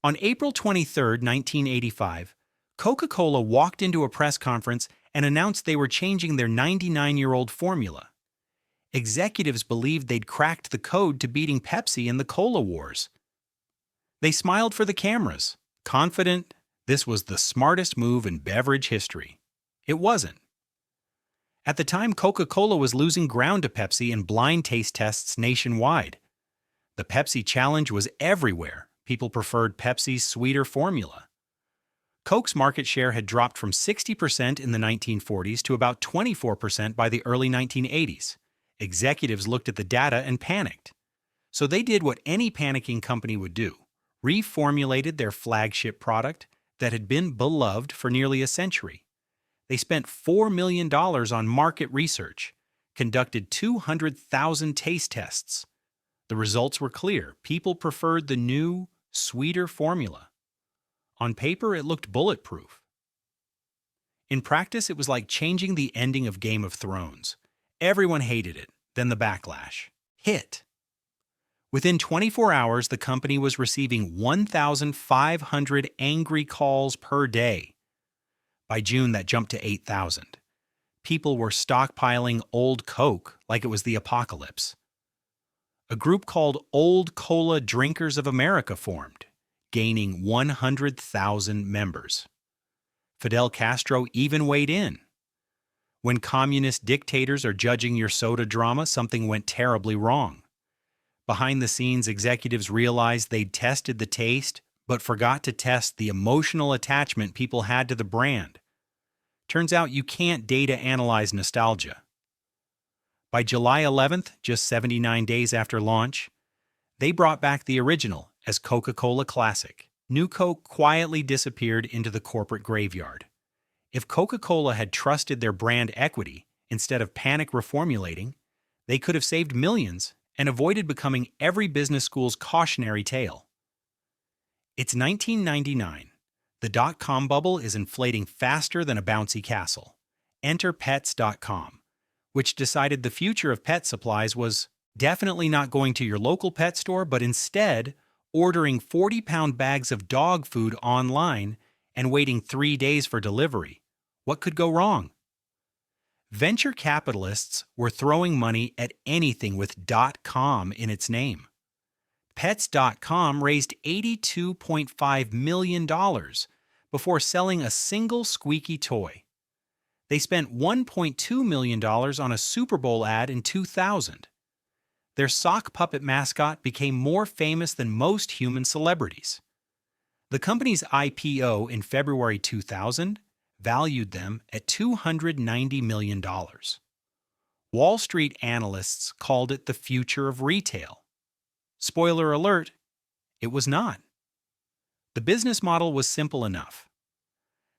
On April 23, 1985, Coca-Cola walked into a press conference and announced they were changing their 99-year-old formula. Executives believed they'd cracked the code to beating Pepsi in the cola wars. They smiled for the cameras, confident this was the smartest move in beverage history. It wasn't. At the time, Coca-Cola was losing ground to Pepsi in blind taste tests nationwide. The Pepsi challenge was everywhere. People preferred Pepsi's sweeter formula. Coke's market share had dropped from 60% in the 1940s to about 24% by the early 1980s. Executives looked at the data and panicked. So they did what any panicking company would do: reformulated their flagship product that had been beloved for nearly a century. They spent $4 million on market research, conducted 200,000 taste tests. The results were clear. People preferred the new, sweeter formula. On paper, it looked bulletproof. In practice, it was like changing the ending of Game of Thrones. Everyone hated it. Then the backlash hit. Within 24 hours, the company was receiving 1,500 angry calls per day. By June, that jumped to 8,000. People were stockpiling old Coke like it was the apocalypse. A group called Old Cola Drinkers of America formed, gaining 100,000 members. Fidel Castro even weighed in. When communist dictators are judging your soda drama, something went terribly wrong. Behind the scenes, executives realized they'd tested the taste, but forgot to test the emotional attachment people had to the brand. Turns out you can't data analyze nostalgia. By July 11th, just 79 days after launch, they brought back the original as Coca-Cola Classic. New Coke quietly disappeared into the corporate graveyard. If Coca-Cola had trusted their brand equity instead of panic reformulating, they could have saved millions and avoided becoming every business school's cautionary tale. It's 1999. The dot-com bubble is inflating faster than a bouncy castle. Enter Pets.com, which decided the future of pet supplies was definitely not going to your local pet store, but instead ordering 40-pound bags of dog food online and waiting 3 days for delivery. What could go wrong? Venture capitalists were throwing money at anything with .com in its name. Pets.com raised $82.5 million before selling a single squeaky toy. They spent $1.2 million on a Super Bowl ad in 2000. Their sock puppet mascot became more famous than most human celebrities. The company's IPO in February 2000 valued them at $290 million. Wall Street analysts called it the future of retail. Spoiler alert, it was not. The business model was simple enough.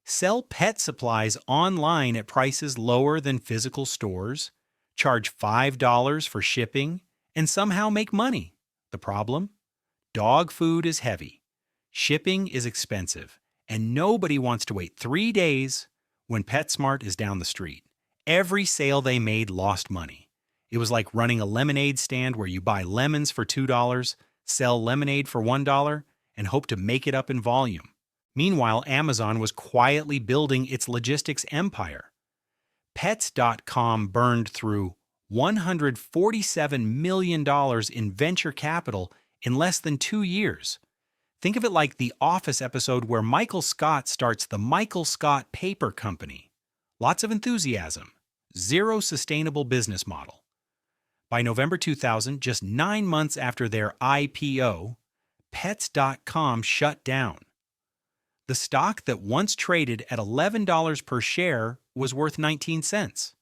Sell pet supplies online at prices lower than physical stores, charge $5 for shipping, and somehow make money. The problem? Dog food is heavy, shipping is expensive, and nobody wants to wait 3 days when PetSmart is down the street. Every sale they made lost money. It was like running a lemonade stand where you buy lemons for $2, sell lemonade for $1, and hope to make it up in volume. Meanwhile, Amazon was quietly building its logistics empire. Pets.com burned through $147 million in venture capital in less than 2 years. Think of it like the Office episode where Michael Scott starts the Michael Scott Paper Company. Lots of enthusiasm, zero sustainable business model. By November 2000, just 9 months after their IPO, Pets.com shut down. The stock that once traded at $11 per share was worth 19 cents.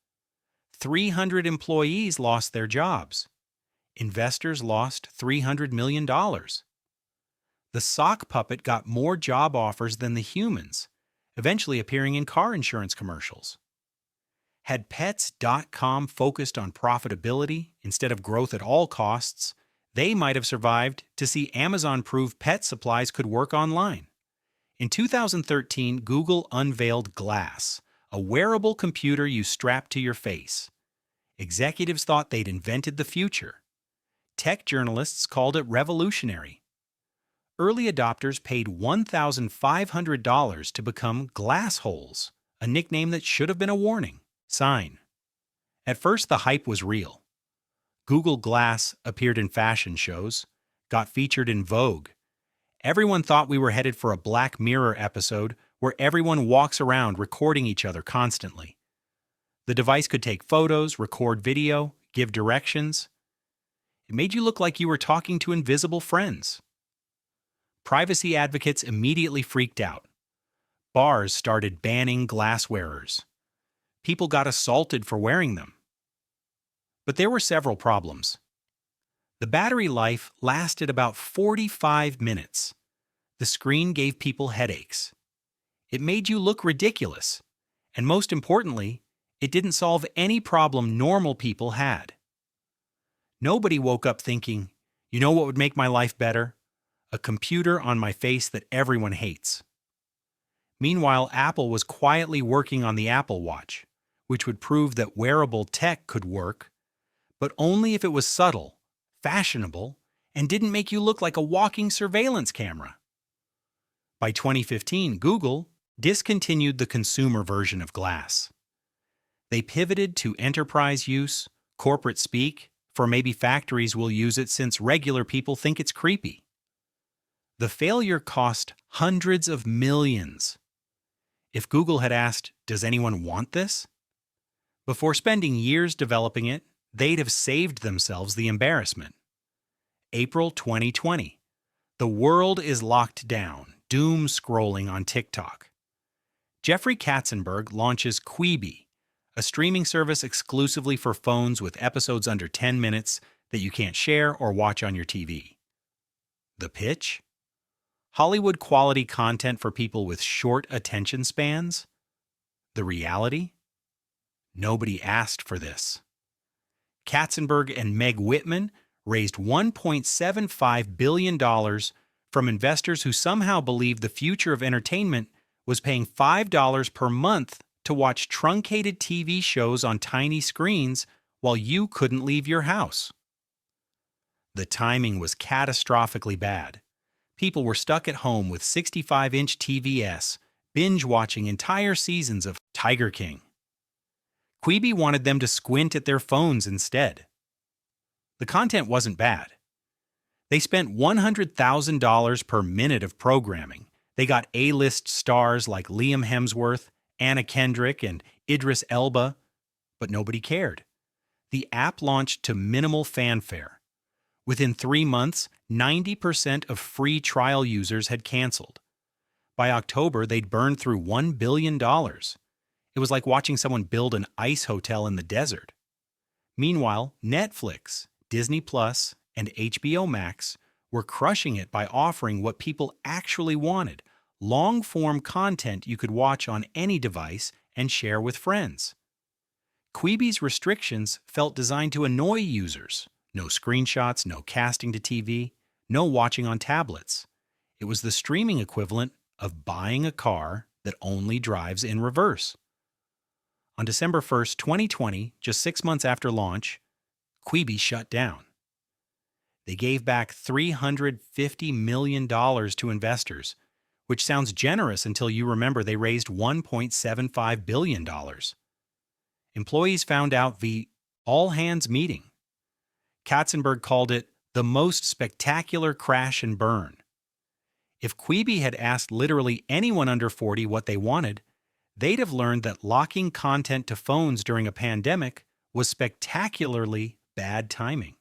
300 employees lost their jobs. Investors lost $300 million. The sock puppet got more job offers than the humans, eventually appearing in car insurance commercials. Had Pets.com focused on profitability instead of growth at all costs, they might have survived to see Amazon prove pet supplies could work online. In 2013, Google unveiled Glass, a wearable computer you strap to your face. Executives thought they'd invented the future. Tech journalists called it revolutionary. early adopters paid $1,500 to become glass holes, a nickname that should have been a warning sign. At first, the hype was real. Google Glass appeared in fashion shows, got featured in Vogue. Everyone thought we were headed for a Black Mirror episode where everyone walks around recording each other constantly. The device could take photos, record video, give directions. It made you look like you were talking to invisible friends. Privacy advocates immediately freaked out. Bars started banning glass wearers. People got assaulted for wearing them. But there were several problems. The battery life lasted about 45 minutes. The screen gave people headaches. It made you look ridiculous. And most importantly, it didn't solve any problem normal people had. Nobody woke up thinking, you know what would make my life better? A computer on my face that everyone hates. Meanwhile, Apple was quietly working on the Apple Watch, which would prove that wearable tech could work, but only if it was subtle, fashionable, and didn't make you look like a walking surveillance camera. By 2015, Google discontinued the consumer version of Glass. They pivoted to enterprise use, corporate speak, for maybe factories will use it since regular people think it's creepy. The failure cost hundreds of millions. If Google had asked, does anyone want this? Before spending years developing it, they'd have saved themselves the embarrassment. April 2020. The world is locked down, doom scrolling on TikTok. Jeffrey Katzenberg launches Quibi, a streaming service exclusively for phones with episodes under 10 minutes that you can't share or watch on your TV. The pitch? Hollywood-quality content for people with short attention spans? The reality? Nobody asked for this. Katzenberg and Meg Whitman raised $1.75 billion from investors who somehow believed the future of entertainment was paying $5 per month to watch truncated TV shows on tiny screens while you couldn't leave your house. The timing was catastrophically bad. People were stuck at home with 65-inch TVs, binge-watching entire seasons of Tiger King. Quibi wanted them to squint at their phones instead. The content wasn't bad. They spent $100,000 per minute of programming. They got A-list stars like Liam Hemsworth, Anna Kendrick, and Idris Elba, but nobody cared. The app launched to minimal fanfare. Within 3 months, 90% of free trial users had canceled. By October, they'd burned through $1 billion. It was like watching someone build an ice hotel in the desert. Meanwhile, Netflix, Disney Plus, and HBO Max were crushing it by offering what people actually wanted: long-form content you could watch on any device and share with friends. Quibi's restrictions felt designed to annoy users. No screenshots, no casting to TV, no watching on tablets. It was the streaming equivalent of buying a car that only drives in reverse. On December 1st, 2020, just 6 months after launch, Quibi shut down. They gave back $350 million to investors, which sounds generous until you remember they raised $1.75 billion. Employees found out via all-hands meeting. Katzenberg called it the most spectacular crash and burn. If Quibi had asked literally anyone under 40 what they wanted, they'd have learned that locking content to phones during a pandemic was spectacularly bad timing.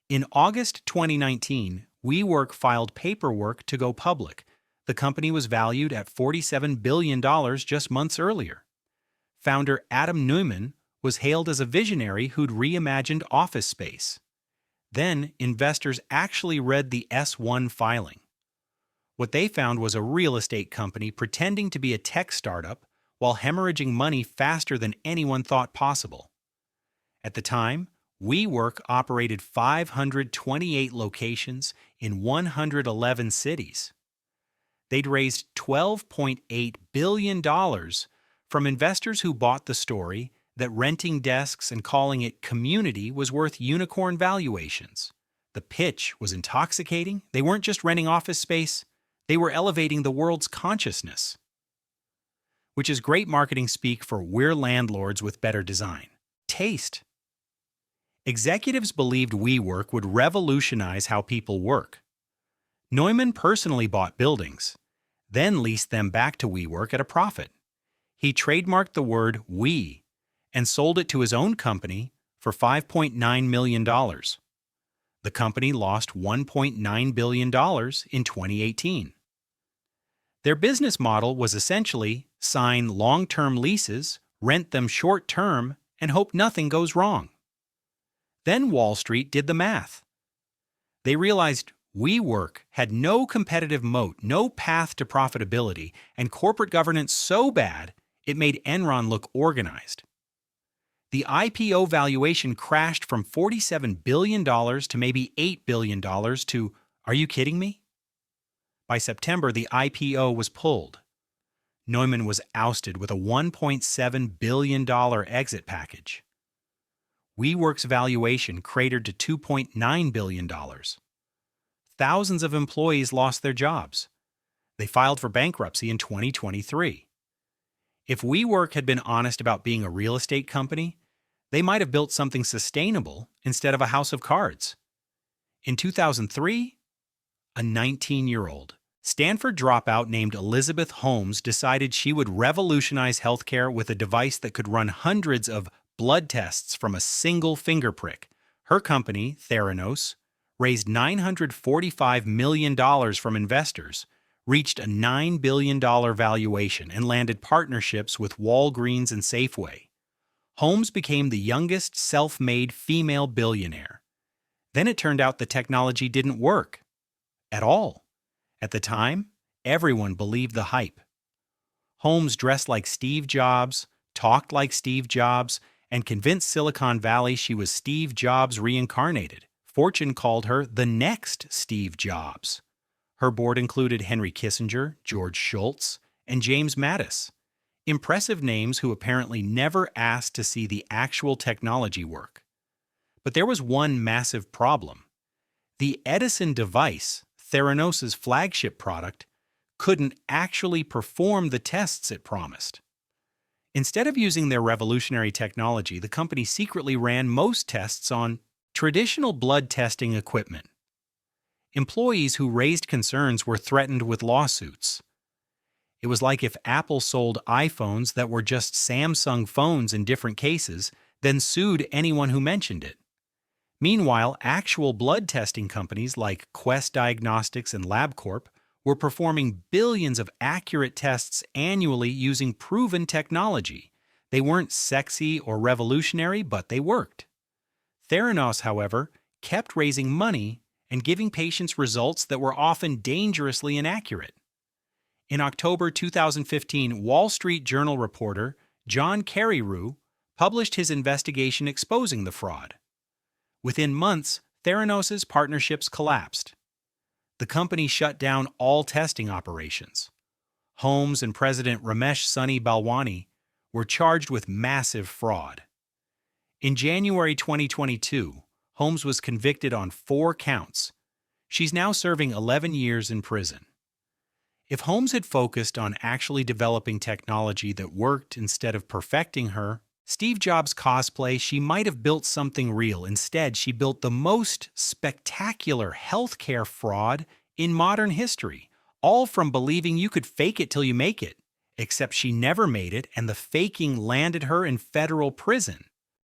In August 2019, WeWork filed paperwork to go public. The company was valued at $47 billion just months earlier. Founder Adam Neumann was hailed as a visionary who'd reimagined office space. Then, investors actually read the S-1 filing. What they found was a real estate company pretending to be a tech startup while hemorrhaging money faster than anyone thought possible. At the time, WeWork operated 528 locations in 111 cities. They'd raised $12.8 billion from investors who bought the story that renting desks and calling it community was worth unicorn valuations. The pitch was intoxicating. They weren't just renting office space, they were elevating the world's consciousness. Which is great marketing speak for we're landlords with better design. Taste. Executives believed WeWork would revolutionize how people work. Neumann personally bought buildings, then leased them back to WeWork at a profit. He trademarked the word we and sold it to his own company for $5.9 million. The company lost $1.9 billion in 2018. Their business model was essentially sign long-term leases, rent them short-term, and hope nothing goes wrong. Then Wall Street did the math. They realized WeWork had no competitive moat, no path to profitability, and corporate governance so bad it made Enron look organized. The IPO valuation crashed from $47 billion to maybe $8 billion to, are you kidding me? By September, the IPO was pulled. Neumann was ousted with a $1.7 billion exit package. WeWork's valuation cratered to $2.9 billion. Thousands of employees lost their jobs. They filed for bankruptcy in 2023. If WeWork had been honest about being a real estate company, they might have built something sustainable instead of a house of cards. In 2003, a 19-year-old Stanford dropout named Elizabeth Holmes decided she would revolutionize healthcare with a device that could run hundreds of blood tests from a single finger prick. Her company, Theranos, raised $945 million from investors, reached a $9 billion valuation, and landed partnerships with Walgreens and Safeway. Holmes became the youngest self-made female billionaire. Then it turned out the technology didn't work at all. At the time, everyone believed the hype. Holmes dressed like Steve Jobs, talked like Steve Jobs, and convinced Silicon Valley she was Steve Jobs reincarnated. Fortune called her the next Steve Jobs. Her board included Henry Kissinger, George Shultz, and James Mattis. Impressive names who apparently never asked to see the actual technology work. But there was one massive problem. The Edison device, Theranos' flagship product, couldn't actually perform the tests it promised. Instead of using their revolutionary technology, the company secretly ran most tests on traditional blood testing equipment. Employees who raised concerns were threatened with lawsuits. It was like if Apple sold iPhones that were just Samsung phones in different cases, then sued anyone who mentioned it. Meanwhile, actual blood testing companies like Quest Diagnostics and LabCorp were performing billions of accurate tests annually using proven technology. They weren't sexy or revolutionary, but they worked. Theranos, however, kept raising money and giving patients results that were often dangerously inaccurate. In October 2015, Wall Street Journal reporter John Carreyrou published his investigation exposing the fraud. Within months, Theranos' partnerships collapsed. The company shut down all testing operations. Holmes and President Ramesh Sunny Balwani were charged with massive fraud. In January 2022, Holmes was convicted on 4 counts. She's now serving 11 years in prison. If Holmes had focused on actually developing technology that worked instead of perfecting her Steve Jobs cosplay, she might have built something real. Instead, she built the most spectacular healthcare fraud in modern history, all from believing you could fake it till you make it. Except she never made it, and the faking landed her in federal prison.